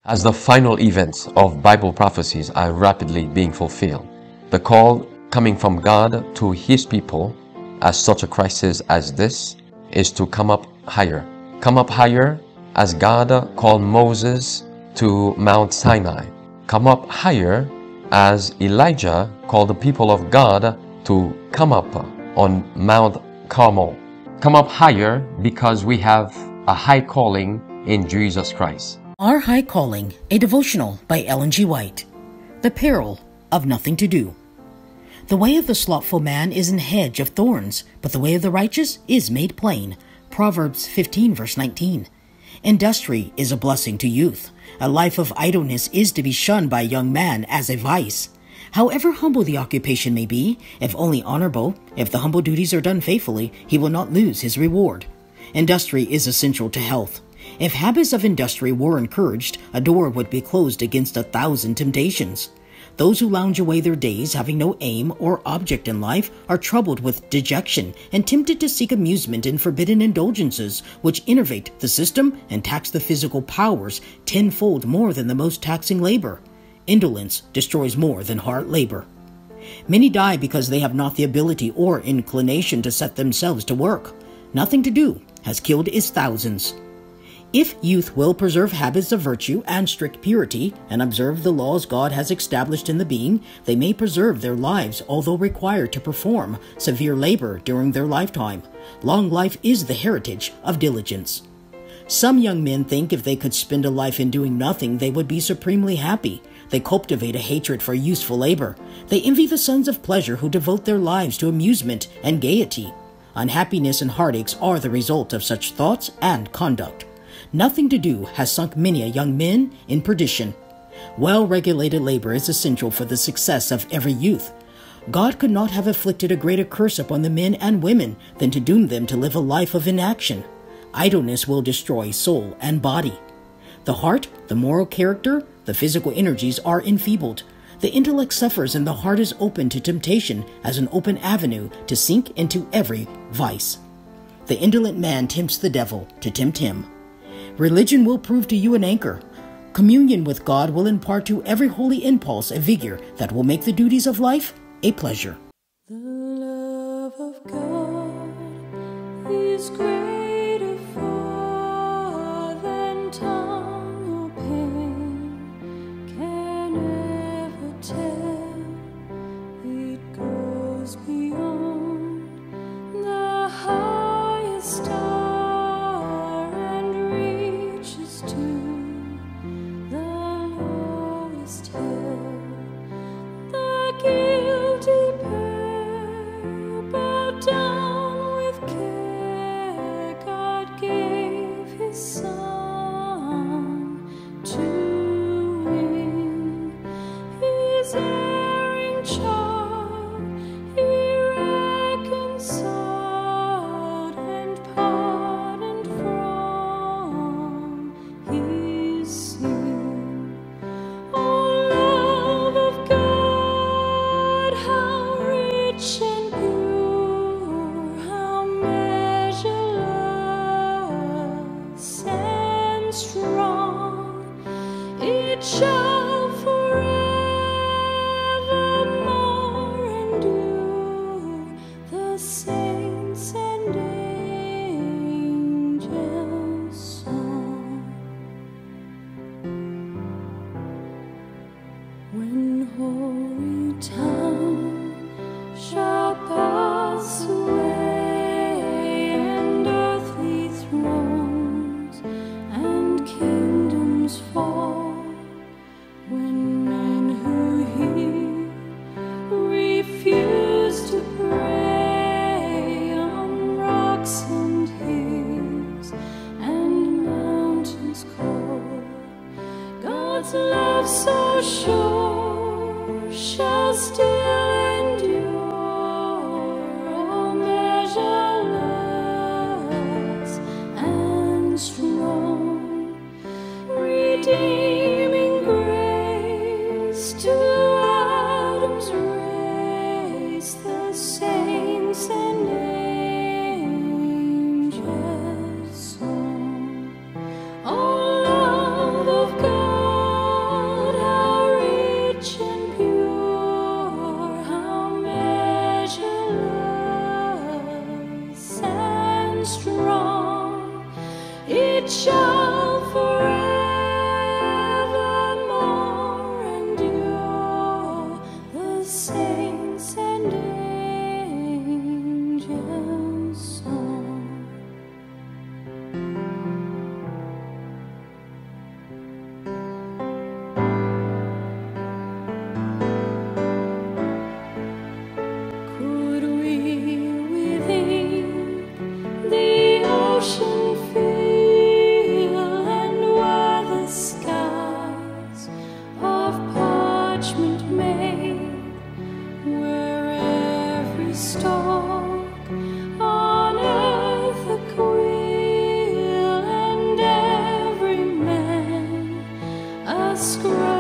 As the final events of Bible prophecies are rapidly being fulfilled, the call coming from God to His people at such a crisis as this is to come up higher. Come up higher as God called Moses to Mount Sinai. Come up higher as Elijah called the people of God to come up on Mount Carmel. Come up higher because we have a high calling in Jesus Christ. Our High Calling, a devotional by Ellen G. White. The peril of nothing to do. The way of the slothful man is an hedge of thorns, but the way of the righteous is made plain. Proverbs 15 verse 19. Industry is a blessing to youth. A life of idleness is to be shunned by a young man as a vice. However humble the occupation may be, if only honorable, if the humble duties are done faithfully, he will not lose his reward. Industry is essential to health. If habits of industry were encouraged, a door would be closed against 1,000 temptations. Those who lounge away their days having no aim or object in life are troubled with dejection and tempted to seek amusement in forbidden indulgences which innervate the system and tax the physical powers tenfold more than the most taxing labor. Indolence destroys more than hard labor. Many die because they have not the ability or inclination to set themselves to work. Nothing to do has killed its thousands. If youth will preserve habits of virtue and strict purity and observe the laws God has established in the being, they may preserve their lives, although required to perform severe labor during their lifetime. Long life is the heritage of diligence. Some young men think if they could spend a life in doing nothing, they would be supremely happy. They cultivate a hatred for useful labor. They envy the sons of pleasure who devote their lives to amusement and gaiety. Unhappiness and heartaches are the result of such thoughts and conduct. Nothing to do has sunk many a young man in perdition. Well-regulated labor is essential for the success of every youth. God could not have inflicted a greater curse upon the men and women than to doom them to live a life of inaction. Idleness will destroy soul and body. The heart, the moral character, the physical energies are enfeebled. The intellect suffers and the heart is open to temptation as an open avenue to sink into every vice. The indolent man tempts the devil to tempt him. Religion will prove to you an anchor. Communion with God will impart to every holy impulse a vigor that will make the duties of life a pleasure. The love of God is greater far than tongue or pen can ever tell. It goes beyond the highest star. When holy town shall pass away, and earthly thrones and kingdoms fall, when men who hear refuse to pray on rocks and hills and mountains cold, God's love so sure shall still endure, oh, measureless and strong, redeeming grace to Adam's race, the saints and angels' song. Oh, love of God parchment made, where every stalk on earth a quill, and every man a scribe.